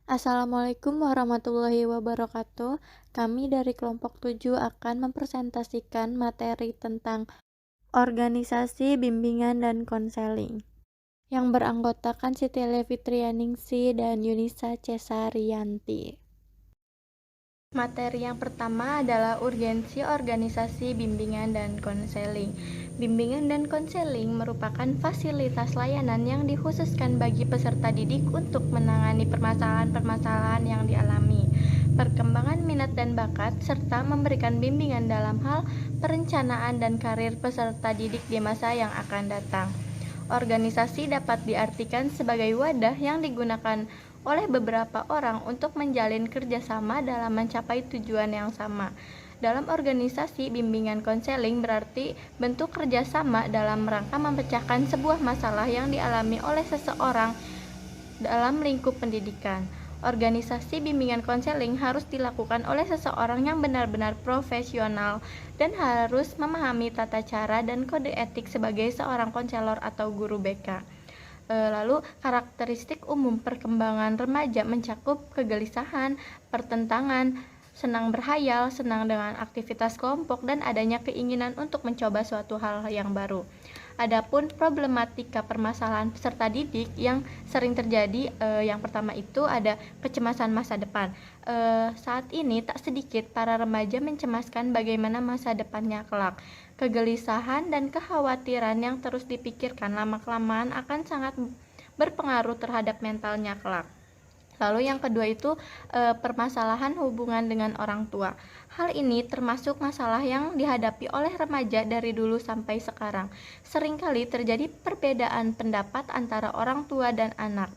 Assalamualaikum warahmatullahi wabarakatuh. Kami dari kelompok 7 akan mempresentasikan materi tentang organisasi, bimbingan, dan konseling yang beranggotakan Siti Levitrianingsi dan Yunisa Cesarianti. Materi yang pertama adalah urgensi organisasi bimbingan dan konseling. Bimbingan dan konseling merupakan fasilitas layanan yang dikhususkan bagi peserta didik untuk menangani permasalahan-permasalahan yang dialami, perkembangan minat dan bakat, serta memberikan bimbingan dalam hal perencanaan dan karir peserta didik di masa yang akan datang. Organisasi dapat diartikan sebagai wadah yang digunakan oleh beberapa orang untuk menjalin kerjasama dalam mencapai tujuan yang sama. Dalam organisasi, bimbingan konseling berarti bentuk kerjasama dalam rangka memecahkan sebuah masalah yang dialami oleh seseorang dalam lingkup pendidikan. Organisasi bimbingan konseling harus dilakukan oleh seseorang yang benar-benar profesional dan harus memahami tata cara dan kode etik sebagai seorang konselor atau guru BK. Lalu karakteristik umum perkembangan remaja mencakup kegelisahan, pertentangan, senang berhayal, senang dengan aktivitas kelompok, dan adanya keinginan untuk mencoba suatu hal yang baru. Adapun problematika permasalahan peserta didik yang sering terjadi, yang pertama itu ada kecemasan masa depan. Saat ini tak sedikit para remaja mencemaskan bagaimana masa depannya kelak. Kegelisahan dan kekhawatiran yang terus dipikirkan lama-kelamaan akan sangat berpengaruh terhadap mentalnya kelak. Lalu yang kedua itu permasalahan hubungan dengan orang tua. Hal ini termasuk masalah yang dihadapi oleh remaja dari dulu sampai sekarang. Seringkali terjadi perbedaan pendapat antara orang tua dan anak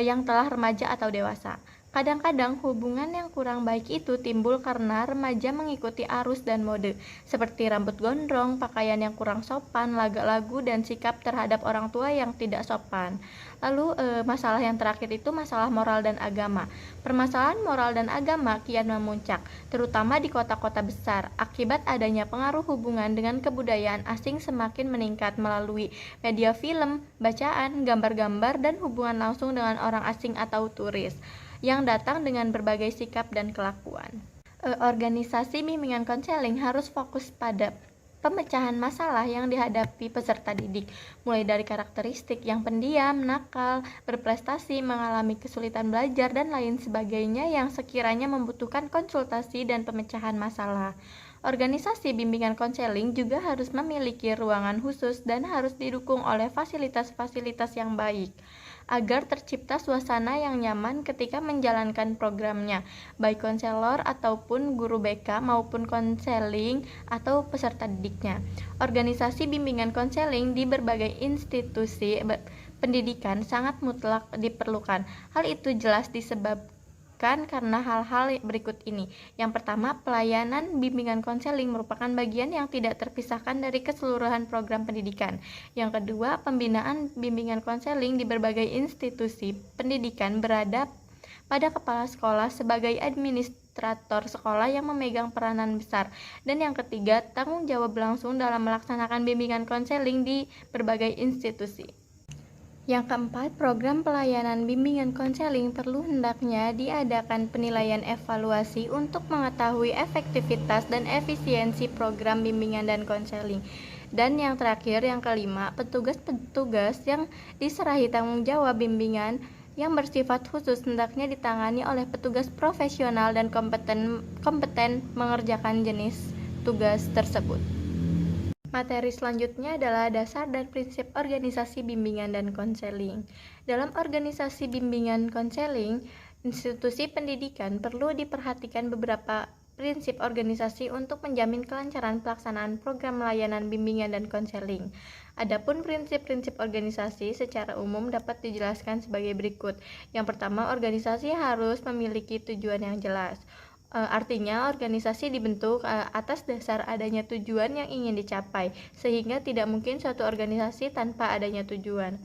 yang telah remaja atau dewasa. Kadang-kadang hubungan yang kurang baik itu timbul karena remaja mengikuti arus dan mode, seperti rambut gondrong, pakaian yang kurang sopan, lagu-lagu, dan sikap terhadap orang tua yang tidak sopan. Lalu masalah yang terakhir itu masalah moral dan agama. Permasalahan moral dan agama kian memuncak, terutama di kota-kota besar, akibat adanya pengaruh hubungan dengan kebudayaan asing semakin meningkat melalui media film, bacaan, gambar-gambar, dan hubungan langsung dengan orang asing atau turis yang datang dengan berbagai sikap dan kelakuan. Organisasi bimbingan konseling harus fokus pada pemecahan masalah yang dihadapi peserta didik, mulai dari karakteristik yang pendiam, nakal, berprestasi, mengalami kesulitan belajar, dan lain sebagainya yang sekiranya membutuhkan konsultasi dan pemecahan masalah. Organisasi bimbingan konseling juga harus memiliki ruangan khusus dan harus didukung oleh fasilitas-fasilitas yang baik, agar tercipta suasana yang nyaman ketika menjalankan programnya, baik konselor ataupun guru BK maupun konseling atau peserta didiknya. Organisasi bimbingan konseling di berbagai institusi pendidikan sangat mutlak diperlukan. Hal itu jelas disebabkan karena hal-hal berikut ini. Yang pertama, pelayanan bimbingan konseling merupakan bagian yang tidak terpisahkan dari keseluruhan program pendidikan. Yang kedua, pembinaan bimbingan konseling di berbagai institusi pendidikan berada pada kepala sekolah sebagai administrator sekolah yang memegang peranan besar. Dan yang ketiga, tanggung jawab langsung dalam melaksanakan bimbingan konseling di berbagai institusi. Yang keempat, program pelayanan bimbingan konseling perlu hendaknya diadakan penilaian evaluasi untuk mengetahui efektivitas dan efisiensi program bimbingan dan konseling. Dan yang terakhir, yang kelima, petugas-petugas yang diserahi tanggung jawab bimbingan yang bersifat khusus hendaknya ditangani oleh petugas profesional dan kompeten mengerjakan jenis tugas tersebut. Materi selanjutnya adalah dasar dan prinsip organisasi bimbingan dan konseling. Dalam organisasi bimbingan konseling, institusi pendidikan perlu diperhatikan beberapa prinsip organisasi untuk menjamin kelancaran pelaksanaan program layanan bimbingan dan konseling. Adapun prinsip-prinsip organisasi secara umum dapat dijelaskan sebagai berikut. Yang pertama, organisasi harus memiliki tujuan yang jelas. Artinya organisasi dibentuk atas dasar adanya tujuan yang ingin dicapai, sehingga tidak mungkin suatu organisasi tanpa adanya tujuan.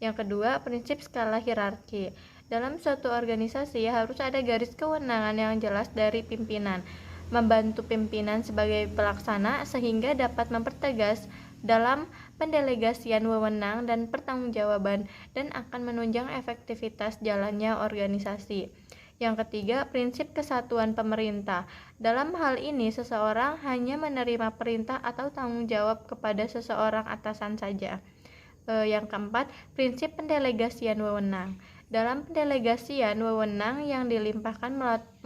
Yang kedua, prinsip skala hierarki. Dalam suatu organisasi harus ada garis kewenangan yang jelas dari pimpinan, membantu pimpinan sebagai pelaksana sehingga dapat mempertegas dalam pendelegasian wewenang dan pertanggungjawaban, dan akan menunjang efektivitas jalannya organisasi. Yang ketiga, prinsip kesatuan pemerintah. Dalam hal ini, seseorang hanya menerima perintah atau tanggung jawab kepada seseorang atasan saja. Yang keempat, prinsip pendelegasian wewenang. Dalam pendelegasian wewenang yang dilimpahkan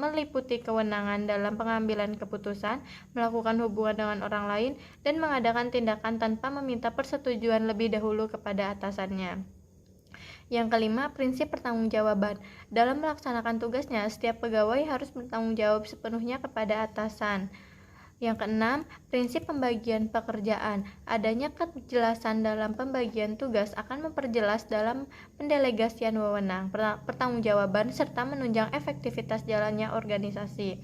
meliputi kewenangan dalam pengambilan keputusan, melakukan hubungan dengan orang lain, dan mengadakan tindakan tanpa meminta persetujuan lebih dahulu kepada atasannya. Yang kelima, prinsip pertanggungjawaban. Dalam melaksanakan tugasnya, setiap pegawai harus bertanggung jawab sepenuhnya kepada atasan. Yang keenam, prinsip pembagian pekerjaan. Adanya kejelasan dalam pembagian tugas akan memperjelas dalam pendelegasian wewenang, pertanggungjawaban, serta menunjang efektivitas jalannya organisasi.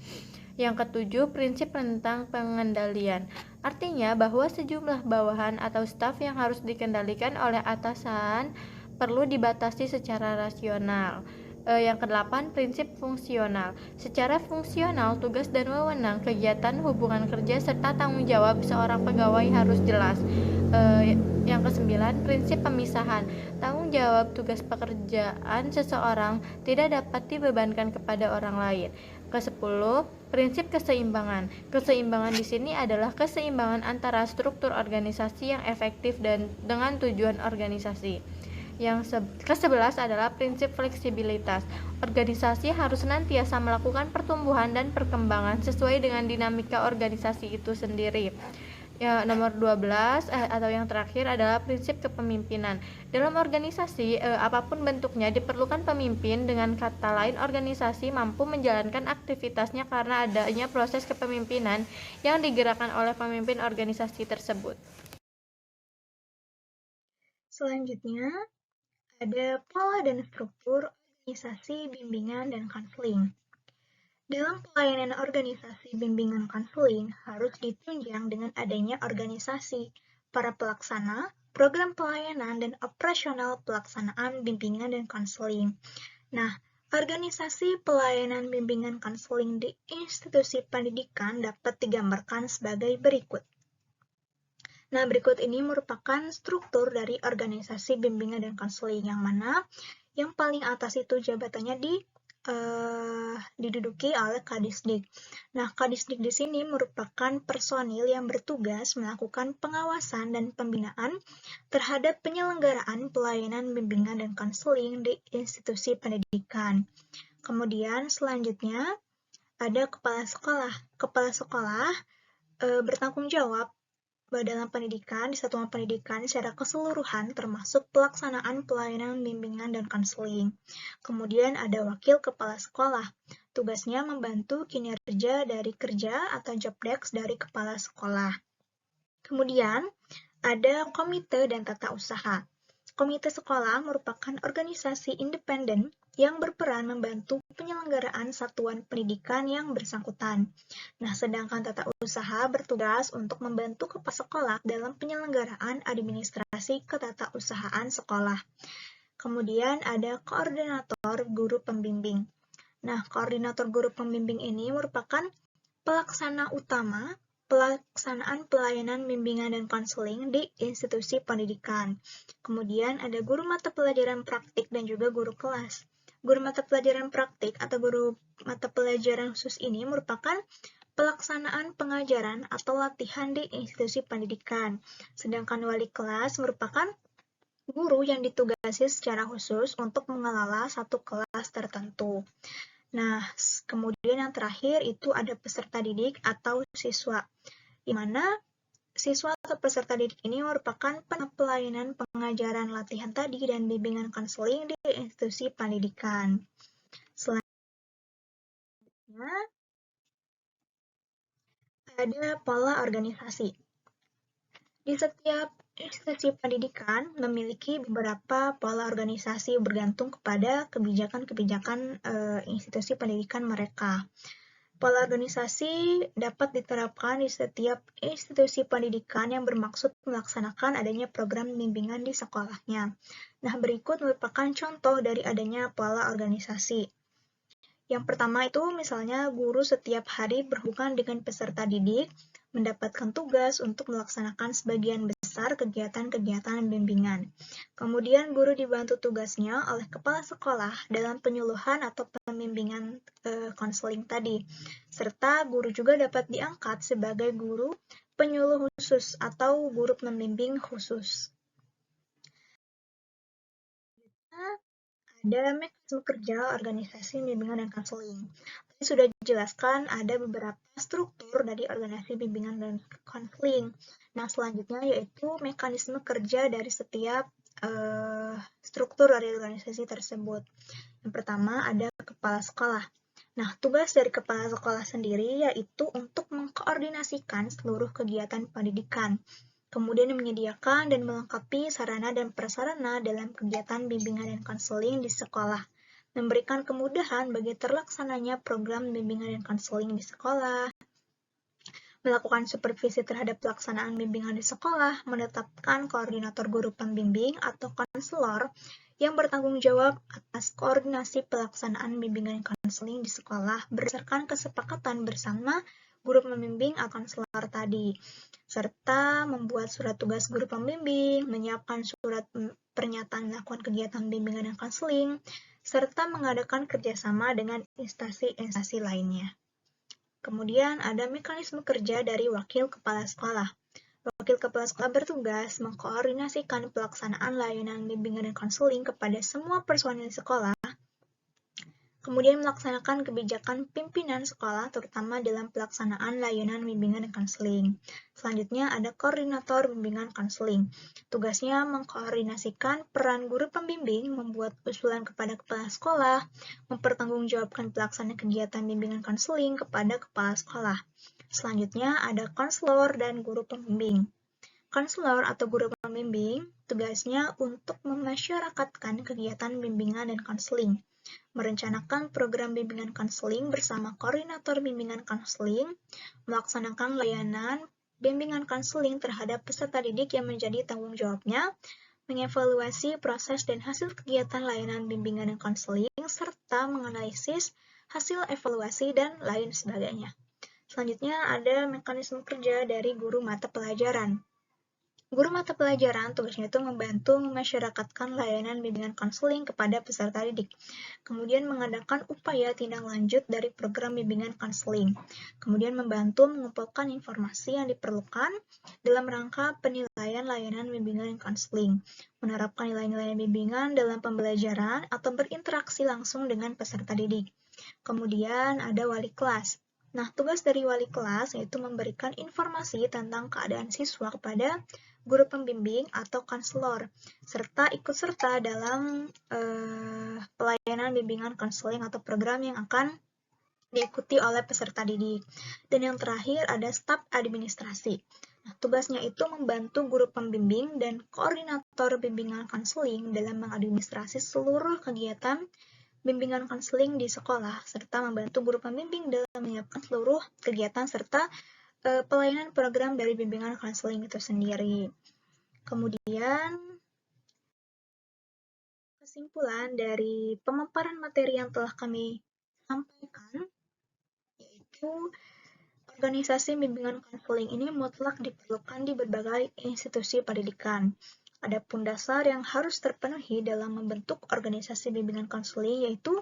Yang ketujuh, prinsip tentang pengendalian. Artinya bahwa sejumlah bawahan atau staf yang harus dikendalikan oleh atasan perlu dibatasi secara rasional. Yang kedelapan, prinsip fungsional. Secara fungsional, tugas dan wewenang, kegiatan, hubungan kerja, serta tanggung jawab seorang pegawai harus jelas. Yang kesembilan, prinsip pemisahan. Tanggung jawab tugas pekerjaan seseorang tidak dapat dibebankan kepada orang lain. Kesepuluh, prinsip keseimbangan. Keseimbangan di sini adalah keseimbangan antara struktur organisasi yang efektif dan dengan tujuan organisasi. Yang ke-11 adalah prinsip fleksibilitas. Organisasi harus senantiasa melakukan pertumbuhan dan perkembangan sesuai dengan dinamika organisasi itu sendiri. Ya, nomor 12 atau yang terakhir adalah prinsip kepemimpinan. Dalam organisasi apapun bentuknya diperlukan pemimpin. Dengan kata lain, organisasi mampu menjalankan aktivitasnya karena adanya proses kepemimpinan yang digerakkan oleh pemimpin organisasi tersebut. Selanjutnya, ada pola dan struktur organisasi bimbingan dan konseling. Dalam pelayanan organisasi bimbingan konseling harus ditunjang dengan adanya organisasi, para pelaksana, program pelayanan, dan operasional pelaksanaan bimbingan dan konseling. Nah, organisasi pelayanan bimbingan konseling di institusi pendidikan dapat digambarkan sebagai berikut. Nah, berikut ini merupakan struktur dari organisasi bimbingan dan konseling, yang mana yang paling atas itu jabatannya diduduki oleh Kadisdik. Nah, Kadisdik di sini merupakan personil yang bertugas melakukan pengawasan dan pembinaan terhadap penyelenggaraan pelayanan bimbingan dan konseling di institusi pendidikan. Kemudian selanjutnya ada kepala sekolah. Kepala sekolah bertanggung jawab dalam pendidikan di satuan pendidikan secara keseluruhan termasuk pelaksanaan pelayanan bimbingan dan konseling. Kemudian ada wakil kepala sekolah. Tugasnya membantu kinerja dari kerja atau job desk dari kepala sekolah. Kemudian ada komite dan tata usaha. Komite sekolah merupakan organisasi independen yang berperan membantu penyelenggaraan satuan pendidikan yang bersangkutan. Nah, sedangkan tata usaha bertugas untuk membantu kepala sekolah dalam penyelenggaraan administrasi ketata-usahaan sekolah. Kemudian ada koordinator guru pembimbing. Nah, koordinator guru pembimbing ini merupakan pelaksana utama pelaksanaan pelayanan bimbingan dan konseling di institusi pendidikan. Kemudian ada guru mata pelajaran praktik dan juga guru kelas. Guru mata pelajaran praktik atau guru mata pelajaran khusus ini merupakan pelaksanaan pengajaran atau latihan di institusi pendidikan. Sedangkan wali kelas merupakan guru yang ditugasi secara khusus untuk mengelola satu kelas tertentu. Nah, kemudian yang terakhir itu ada peserta didik atau siswa, di mana siswa atau peserta didik ini merupakan pelayanan pengajaran latihan tadi dan bimbingan konseling di institusi pendidikan. Selanjutnya, ada pola organisasi. Di setiap institusi pendidikan memiliki beberapa pola organisasi bergantung kepada kebijakan-kebijakan institusi pendidikan mereka. Pola organisasi dapat diterapkan di setiap institusi pendidikan yang bermaksud melaksanakan adanya program bimbingan di sekolahnya. Nah, berikut merupakan contoh dari adanya pola organisasi. Yang pertama itu misalnya guru setiap hari berhubungan dengan peserta didik, mendapatkan tugas untuk melaksanakan sebagian besar dasar kegiatan-kegiatan bimbingan. Kemudian guru dibantu tugasnya oleh kepala sekolah dalam penyuluhan atau pembimbingan konseling tadi. Serta guru juga dapat diangkat sebagai guru penyuluh khusus atau guru pembimbing khusus. Ada mekanisme kerja organisasi bimbingan dan konseling. Tadi sudah dijelaskan ada beberapa struktur dari organisasi bimbingan dan konseling. Nah, selanjutnya yaitu mekanisme kerja dari setiap struktur dari organisasi tersebut. Yang pertama ada kepala sekolah. Nah, tugas dari kepala sekolah sendiri yaitu untuk mengkoordinasikan seluruh kegiatan pendidikan, kemudian menyediakan dan melengkapi sarana dan prasarana dalam kegiatan bimbingan dan konseling di sekolah, memberikan kemudahan bagi terlaksananya program bimbingan dan konseling di sekolah, melakukan supervisi terhadap pelaksanaan bimbingan di sekolah, menetapkan koordinator guru pembimbing atau konselor yang bertanggung jawab atas koordinasi pelaksanaan bimbingan dan konseling di sekolah berdasarkan kesepakatan bersama guru pembimbing atau konselor tadi, serta membuat surat tugas guru pembimbing, menyiapkan surat pernyataan melakukan kegiatan bimbingan dan konseling, serta mengadakan kerjasama dengan instansi-instansi lainnya. Kemudian ada mekanisme kerja dari wakil kepala sekolah. Wakil kepala sekolah bertugas mengkoordinasikan pelaksanaan layanan bimbingan dan konseling kepada semua personil sekolah, kemudian melaksanakan kebijakan pimpinan sekolah terutama dalam pelaksanaan layanan bimbingan dan konseling. Selanjutnya ada koordinator bimbingan konseling. Tugasnya mengkoordinasikan peran guru pembimbing, membuat usulan kepada kepala sekolah, mempertanggungjawabkan pelaksanaan kegiatan bimbingan konseling kepada kepala sekolah. Selanjutnya ada konselor dan guru pembimbing. Konselor atau guru pembimbing tugasnya untuk memasyarakatkan kegiatan bimbingan dan konseling, merencanakan program bimbingan konseling bersama koordinator bimbingan konseling, melaksanakan layanan bimbingan konseling terhadap peserta didik yang menjadi tanggung jawabnya, mengevaluasi proses dan hasil kegiatan layanan bimbingan dan konseling, serta menganalisis hasil evaluasi dan lain sebagainya. Selanjutnya ada mekanisme kerja dari guru mata pelajaran. Guru mata pelajaran tugasnya itu membantu memasyarakatkan layanan bimbingan konseling kepada peserta didik, kemudian mengadakan upaya tindak lanjut dari program bimbingan konseling, kemudian membantu mengumpulkan informasi yang diperlukan dalam rangka penilaian layanan bimbingan konseling, menerapkan nilai-nilai bimbingan dalam pembelajaran atau berinteraksi langsung dengan peserta didik. Kemudian ada wali kelas. Nah, tugas dari wali kelas yaitu memberikan informasi tentang keadaan siswa kepada guru pembimbing atau konselor, serta ikut serta dalam pelayanan bimbingan konseling atau program yang akan diikuti oleh peserta didik. Dan yang terakhir ada staf administrasi. Nah, tugasnya itu membantu guru pembimbing dan koordinator bimbingan konseling dalam mengadministrasi seluruh kegiatan bimbingan konseling di sekolah, serta membantu guru pembimbing dalam menyiapkan seluruh kegiatan serta pelayanan program dari bimbingan konseling itu sendiri. Kemudian, kesimpulan dari pemaparan materi yang telah kami sampaikan, yaitu organisasi bimbingan konseling ini mutlak diperlukan di berbagai institusi pendidikan. Adapun dasar yang harus terpenuhi dalam membentuk organisasi bimbingan konseling yaitu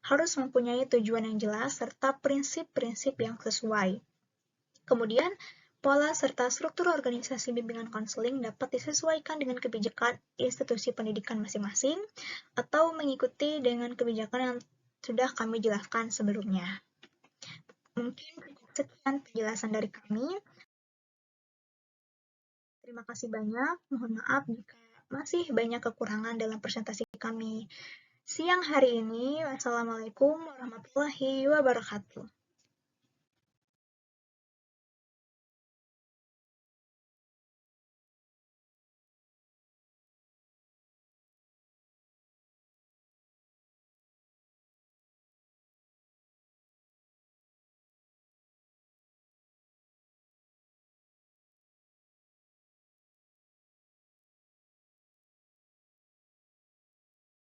harus mempunyai tujuan yang jelas serta prinsip-prinsip yang sesuai. Kemudian, pola serta struktur organisasi bimbingan konseling dapat disesuaikan dengan kebijakan institusi pendidikan masing-masing atau mengikuti dengan kebijakan yang sudah kami jelaskan sebelumnya. Mungkin sekian penjelasan dari kami. Terima kasih banyak. Mohon maaf jika masih banyak kekurangan dalam presentasi kami siang hari ini. Wassalamualaikum warahmatullahi wabarakatuh.